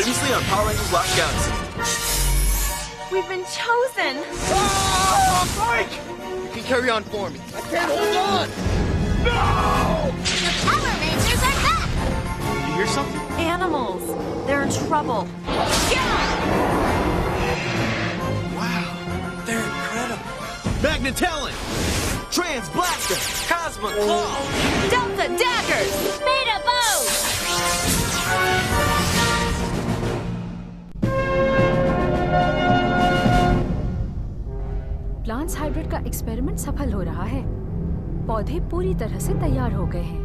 Previously on Power Rangers Lost Galaxy. We've been chosen! Oh, Mike! You can carry on for me. I can't hold on! No! The Power Rangers are back! You hear something? Animals. They're in trouble. Wow, they're incredible. Magnetellan! Trans Blaster! Cosmo Claw! Delta Daggers! Beta Bow! Plants hybrid का experiment सफल हो रहा है। पौधे पूरी तरह से तैयार हो गए हैं।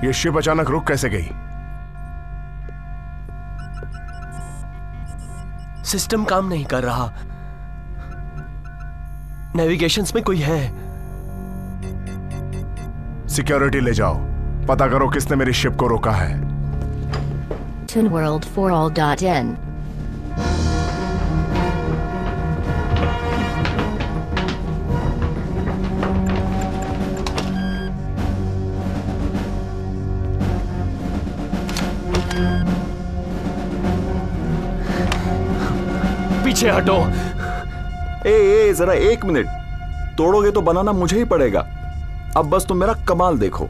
ये शिप अचानक रुक कैसे गई? सिस्टम काम नहीं कर रहा। नेविगेशंस में कोई है। सिक्योरिटी ले जाओ, पता करो किसने मेरी शिप को रोका है। ToonWorld4All.in पीछे हटो। ए जरा एक मिनट, तोड़ोगे तो बनाना मुझे ही पड़ेगा। अब बस तुम मेरा कमाल देखो।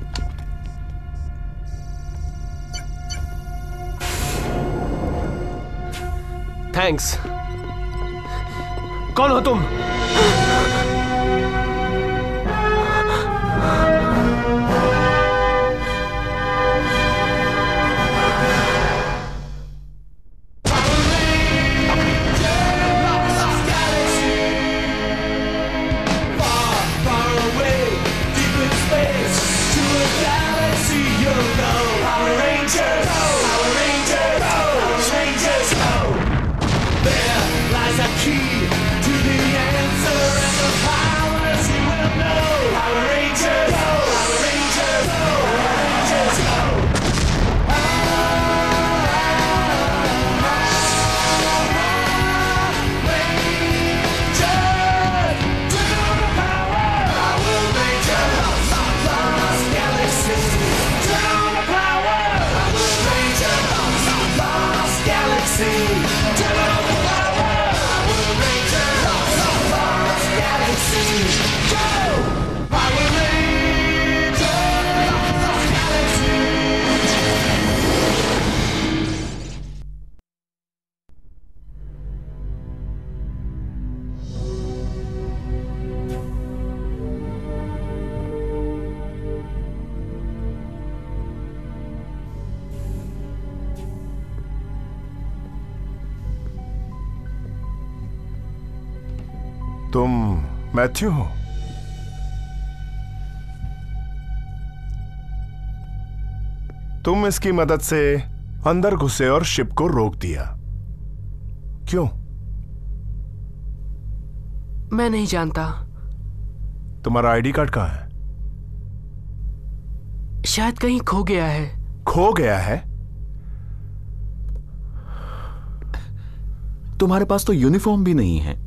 थैंक्स। कौन हो तुम? तुम मैथ्यू हो? तुम इसकी मदद से अंदर घुसे और शिप को रोक दिया, क्यों? मैं नहीं जानता। तुम्हारा आईडी कार्ड कहां है? शायद कहीं खो गया है। खो गया है? तुम्हारे पास तो यूनिफॉर्म भी नहीं है,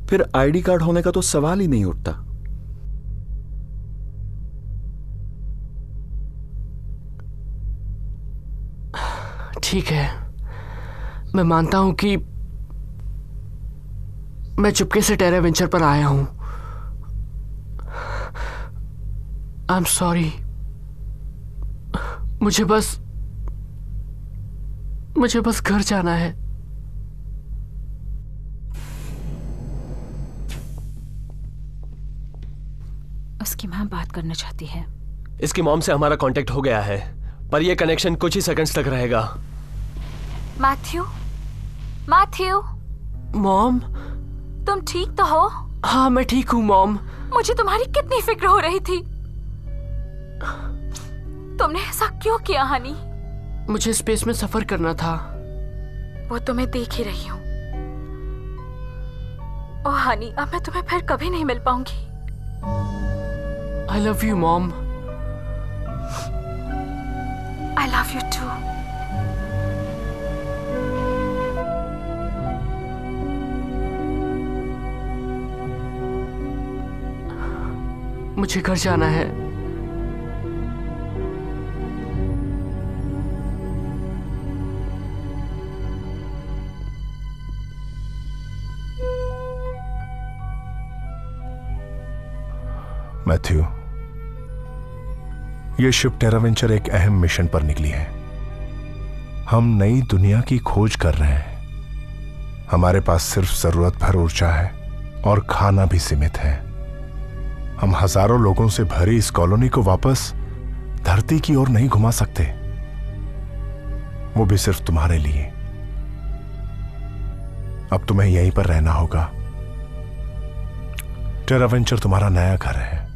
फिर आईडी कार्ड होने का तो सवाल ही नहीं उठता। ठीक है, मैं मानता हूं कि मैं चुपके से टेरा वेंचर पर आया हूं। I am sorry. मुझे बस घर जाना है। उसकी मां बात करना चाहती है। इसकी मॉम से हमारा कांटेक्ट हो गया है, पर यह कनेक्शन कुछ ही सेकंड्स तक रहेगा। Matthew, Matthew, mom. तुम ठीक तो हो? हाँ मैं ठीक हूँ मॉम। मुझे तुम्हारी कितनी फिक्र हो रही थी। तुमने ऐसा क्यों किया हनी? मुझे स्पेस में सफर करना था। वो तुम्हें देख ही रही हूँ। ओह हनी, अब मैं तुम्हें फिर कभी नहीं मिल पाऊंगी। I love you mom. I love you too. मुझे घर जाना है। मैथ्यू, ये शिप टेरावेंचर एक अहम मिशन पर निकली है। हम नई दुनिया की खोज कर रहे हैं। हमारे पास सिर्फ जरूरत भर ऊर्जा है और खाना भी सीमित है। हम हजारों लोगों से भरी इस कॉलोनी को वापस धरती की ओर नहीं घुमा सकते, वो भी सिर्फ तुम्हारे लिए। अब तुम्हें यहीं पर रहना होगा। टेरावेंचर तुम्हारा नया घर है।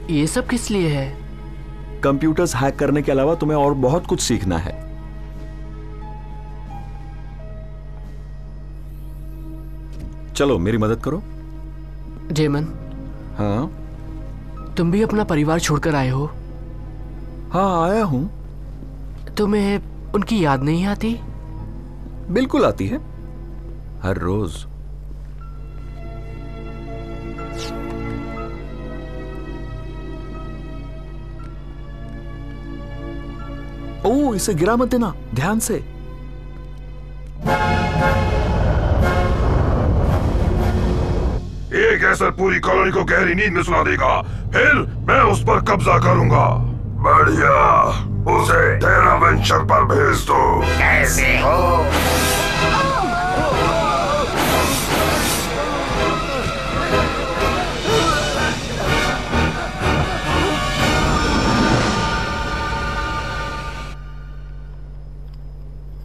ये सब किस लिए है? कंप्यूटर्स हैक करने के अलावा तुम्हें और बहुत कुछ सीखना है। चलो मेरी मदद करो। जेमन, हाँ तुम भी अपना परिवार छोड़कर आए हो? हाँ आया हूं। तुम्हें उनकी याद नहीं आती? बिल्कुल आती है, हर रोज। ओ, इसे गिरा मत देना, ध्यान से। एक ऐसा पूरी कॉलोनी को गहरी नींद में सुला देगा, फिर मैं उस पर कब्जा करूंगा। बढ़िया, उसे टेरावेंचर पर भेज दो। कैसे हो?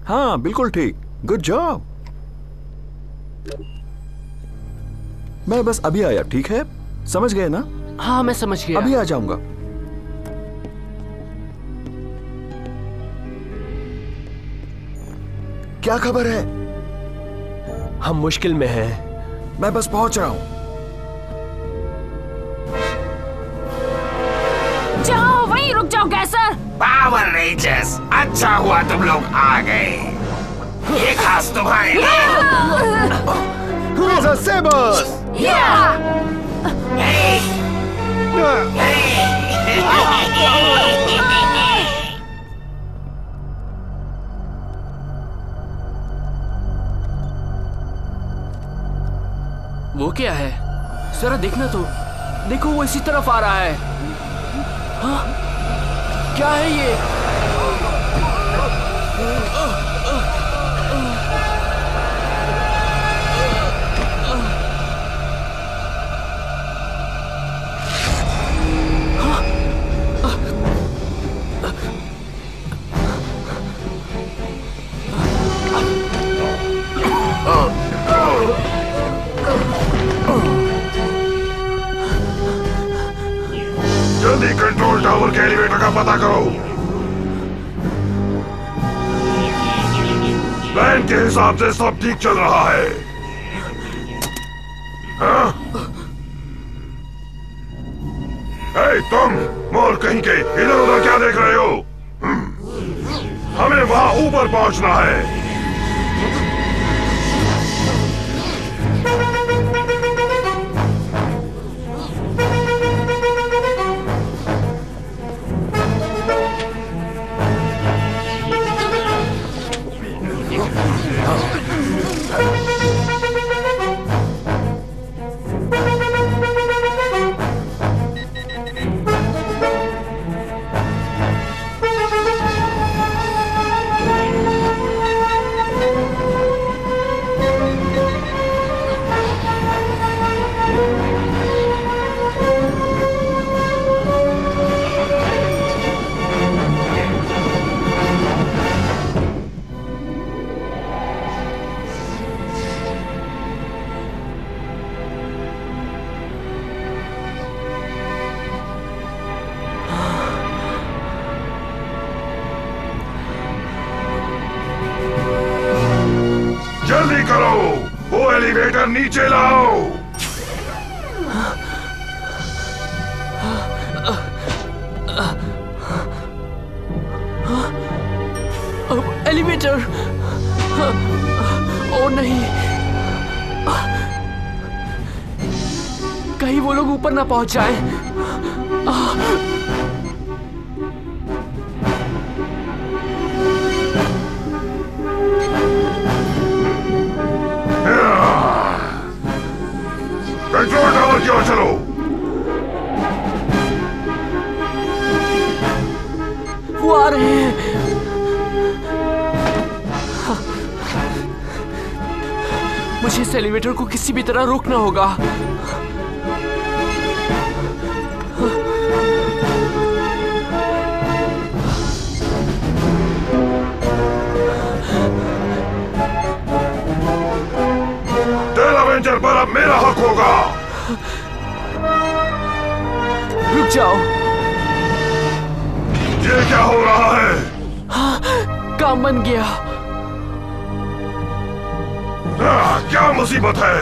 हाँ बिल्कुल ठीक, गुड जॉब। मैं बस अभी आया, ठीक है? समझ गए ना? हाँ मैं समझ गया। अभी आ जाऊंगा। क्या खबर है? हम मुश्किल में हैं। मैं बस पहुंच रहा हूं। जाओ, वहीं रुक जाओ गैसर। पावर रेंजर्स, अच्छा हुआ तुम लोग आ गए। ये खास तुम्हारे लिए। Who's a Sabers? वो क्या है? जरा देखना तो। देखो वो इसी तरफ आ रहा है। हाँ? क्या है ये? जल्दी कंट्रोल टावर के एलिवेटर का पता करो। प्लान के हिसाब से सब ठीक चल रहा है। हाँ? ए, तुम मोर कहीं के इधर उधर क्या देख रहे हो? हमें वहां ऊपर पहुंचना है। नीचे लाओ। एलिवेटर। ओ नहीं, कहीं वो लोग ऊपर ना पहुंच जाएं। कंट्रोल टावर की ओर चलो। वो आ रहे हैं। मुझे इस एलिवेटर को किसी भी तरह रोकना होगा। टेल एवेंजर पर अब मेरा हक होगा। रुक जाओ। ये क्या हो रहा है? काम बन गया। क्या मुसीबत है?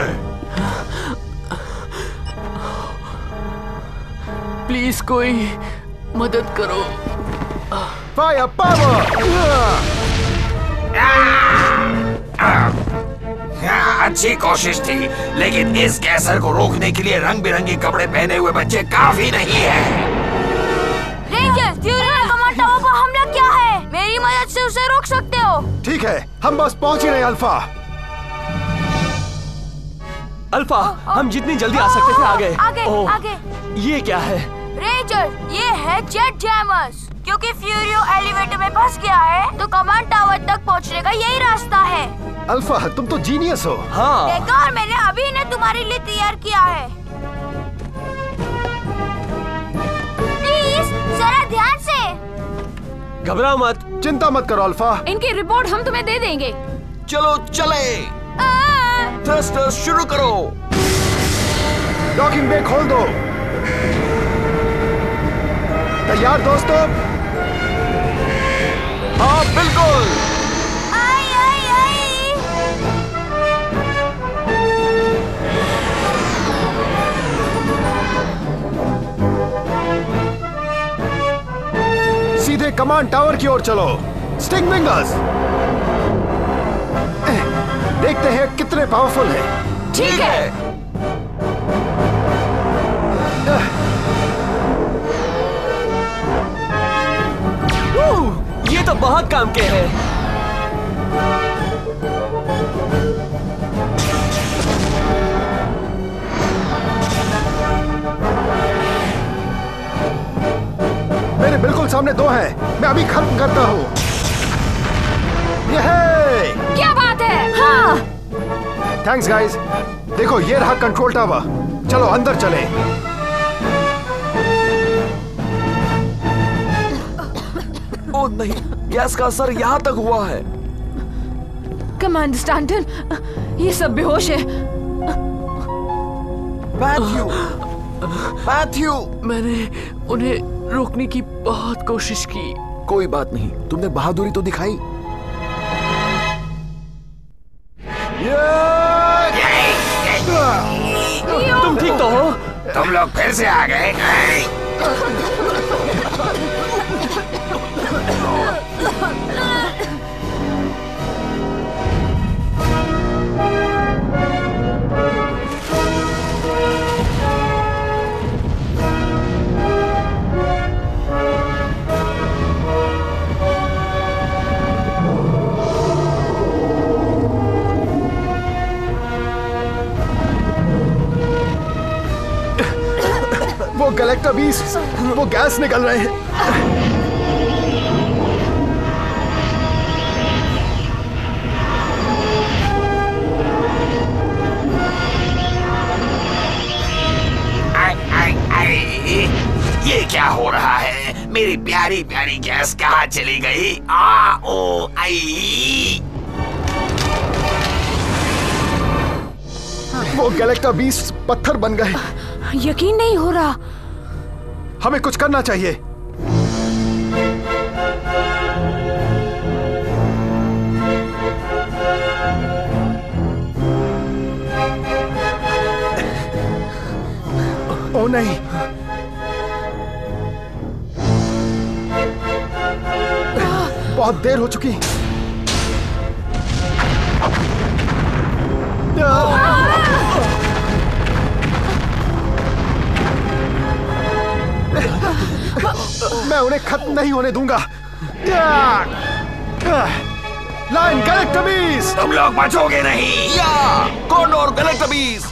प्लीज कोई मदद करो। Fire power. अच्छी कोशिश थी, लेकिन इस गैसर को रोकने के लिए रंग बिरंगे कपड़े पहने हुए बच्चे काफी नहीं है। रेंजर, फ्यूरी ने कमांड टावर पर हमला किया है। मेरी मदद से उसे रोक सकते हो। ठीक है, हम बस पहुंच ही रहे अल्फा। अल्फा, हम जितनी जल्दी आ सकते थे आ गए। आगे, आगे। ये क्या है? रेंजर, ये है जेट जैमर्स। क्योंकि फ्यूरियो एलिवेटर में फंस गया है, तो कमांड टावर तक पहुंचने का यही रास्ता है। अल्फा, तुम तो जीनियस हो। हाँ। देखा, और मैंने अभी इन्हें तुम्हारे लिए तैयार किया है। प्लीज जरा ध्यान से। घबराओ मत। चिंता मत करो अल्फा। इनकी रिपोर्ट हम तुम्हें दे देंगे। चलो चले। थ्रस्टर्स शुरू करो। डॉकिंग बे खोल दो। तैयार दोस्तों? हाँ बिल्कुल। आई आई आई। सीधे कमांड टावर की ओर चलो। स्टिंग विंगर्स, देखते हैं कितने पावरफुल हैं। ठीक है। ये तो बहुत काम के हैं। मेरे बिल्कुल सामने दो हैं। मैं अभी खत्म करता हूँ। क्या बात है? हाँ। Thanks guys. देखो, ये रहा कंट्रोल टावर। चलो अंदर चले। ओ नहीं, गैस का असर यहाँ तक हुआ है। कमांडर स्टैंटन, ये सब बेहोश है। Matthew, Matthew. मैंने उन्हें रोकने की बहुत कोशिश की। कोई बात नहीं, तुमने बहादुरी तो दिखाई। तुम ठीक तो हो? तुम लोग फिर से आ गए। वो गैलेक्टा बीस्ट, वो गैस निकल रहे हैं। ये क्या हो रहा है? मेरी प्यारी प्यारी गैस कहाँ चली गई? आ ओ आई। वो गैलेक्टा बीस्ट पत्थर बन गए। यकीन नहीं हो रहा। हमें कुछ करना चाहिए। नहीं, बहुत देर हो चुकी। मैं उन्हें खत्म नहीं होने दूंगा। Lion galacta beast! तुम लोग बचोगे नहीं। या condor galacta beast,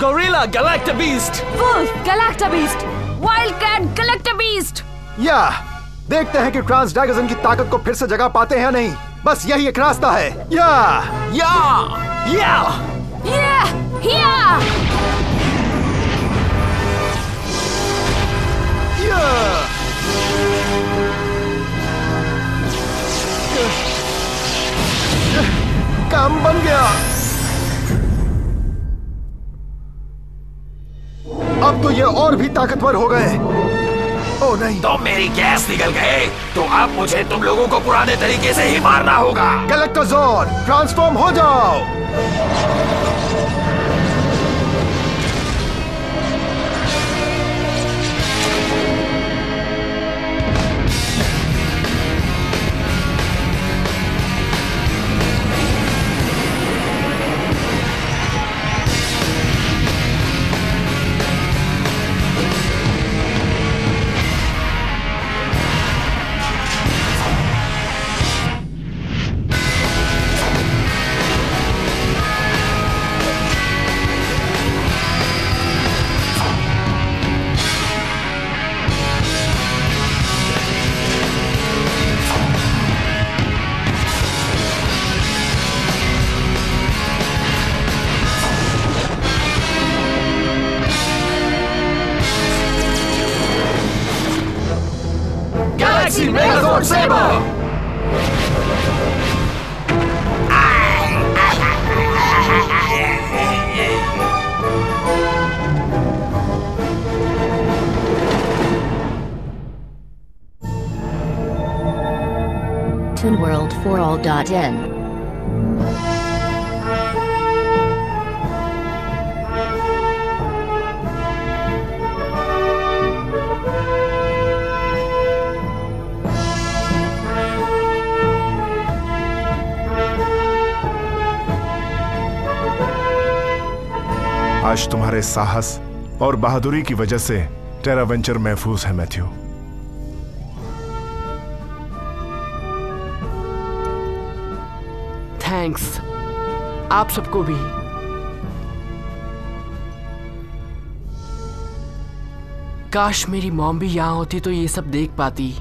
gorilla galacta beast, wolf galacta beast, wild cat galacta beast. या देखते हैं कि ट्रांस ड्रैगन की ताकत को फिर से जगा पाते हैं या नहीं। बस यही एक रास्ता है। या या या या या काम बन गया। अब तो ये और भी ताकतवर हो गए। ओ नहीं, तो मेरी गैस निकल गए, तो अब मुझे तुम लोगों को पुराने तरीके से ही मारना होगा। गैलेक्टोजोन ट्रांसफॉर्म हो जाओ। Galaxy Megazord Saber! ToonWorld4All.in आज तुम्हारे साहस और बहादुरी की वजह से टेरा वेंचर महफूज है मैथ्यू। थैंक्स आप सबको भी। काश मेरी मॉम भी यहां होती तो ये सब देख पाती।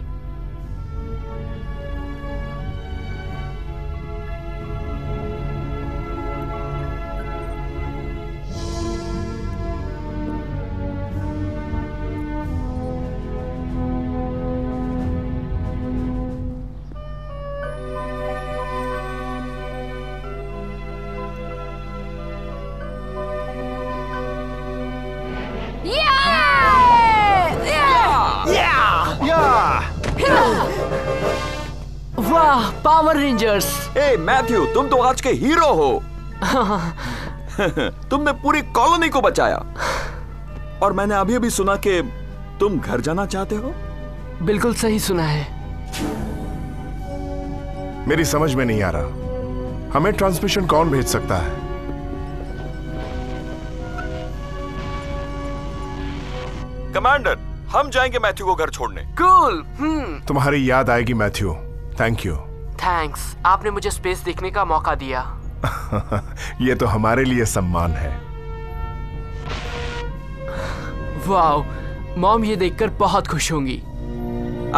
वाह पावर रेंजर्स। ए मैथ्यू, तुम तो आज के हीरो हो। तुमने पूरी कॉलोनी को बचाया। और मैंने अभी अभी सुना कि तुम घर जाना चाहते हो। बिल्कुल सही सुना है। मेरी समझ में नहीं आ रहा, हमें ट्रांसमिशन कौन भेज सकता है? कमांडर, हम जाएंगे मैथ्यू को घर छोड़ने। कूल। तुम्हारी याद आएगी मैथ्यू। Thank you. थैंक्स, आपने मुझे स्पेस देखने का मौका दिया। ये तो हमारे लिए सम्मान है। वाओ, मॉम ये देखकर बहुत खुश होंगी।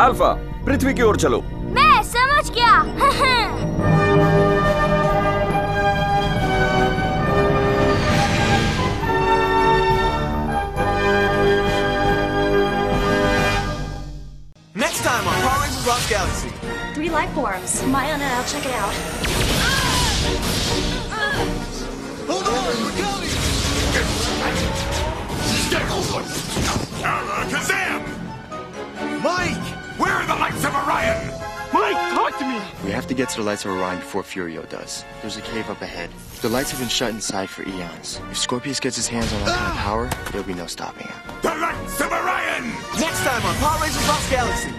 अल्फा, पृथ्वी की ओर चलो। मैं समझ गया। Next time on Power Rangers Lost Galaxy. 3 life forms. Maya and I'll check it out. Hold on, we're coming! Kazam! Mike! Where are the lights of Orion? Mike, talk to me! We have to get to the lights of Orion before Furio does. There's a cave up ahead. The lights have been shut inside for eons. If Scorpius gets his hands on that kind of power, there'll be no stopping him. The lights of Orion! Next time on Power Rangers Lost Galaxy.